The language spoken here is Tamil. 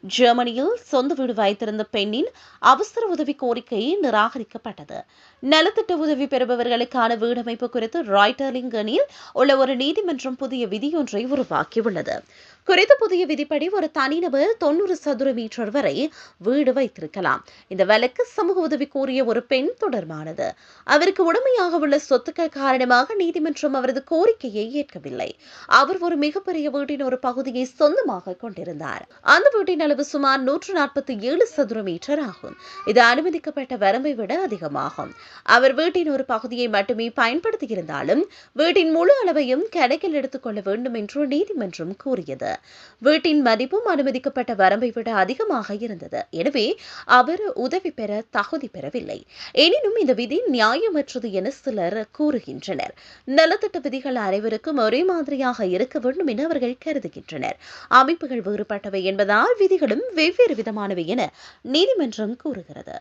ஜெர்மனியில் சொந்த வீடு வைத்திருந்த பெண்ணின் அவசர உதவி கோரிக்கை நிராகரிக்கப்பட்டது. நலத்திட்ட உதவி பெறுபவர்களுக்கான வீடமைப்பு குறித்து ராய்டர்லிங்கனில் உள்ள ஒரு நீதிமன்றம் புதிய விதியொன்றை உருவாக்கியுள்ளது. குறித்த புதிய விதிப்படி ஒரு தனிநபர் 90 சதுர மீட்டர் வரை வீடு வைத்திருக்கலாம். இந்த வழக்கு சமூக உதவி கோரிய ஒரு பெண் தொடர்பானது. அவருக்கு உடமையாக உள்ள சொத்துக்கள் காரணமாக நீதிமன்றம் அவரது கோரிக்கையை ஏற்கவில்லை. அவர் ஒரு மிகப்பெரிய வீட்டின் ஒரு பகுதியை சொந்தமாக கொண்டிருந்தார். அந்த வீட்டின் அளவு சுமார் 147 சதுர மீட்டர் ஆகும். இது அனுமதிக்கப்பட்ட வரம்பை விட அதிகமாகும். அவர் வீட்டின் ஒரு பகுதியை மட்டுமே பயன்படுத்தியிருந்தாலும் வீட்டின் முழு அளவையும் கணக்கில் எடுத்துக் கொள்ள வேண்டும் என்று நீதிமன்றம் கூறியது. வீட்டின் மதிப்பும் அனுமதிக்கப்பட்ட வரம்பை விட அதிகமாக இருந்தது. எனவே அவர் உதவி பெற தகுதி பெறவில்லை. எனினும் இந்த விதி நியாயமற்றது என சிலர் கூறுகின்றனர். நலத்திட்ட விதிகள் அனைவருக்கும் ஒரே மாதிரியாக இருக்க வேண்டும் என அவர்கள் கருதுகின்றனர். அமைப்புகள் வேறுபட்டவை என்பதால் விதிகளும் வெவ்வேறு விதமானவை என நீதிமன்றம் கூறுகிறது.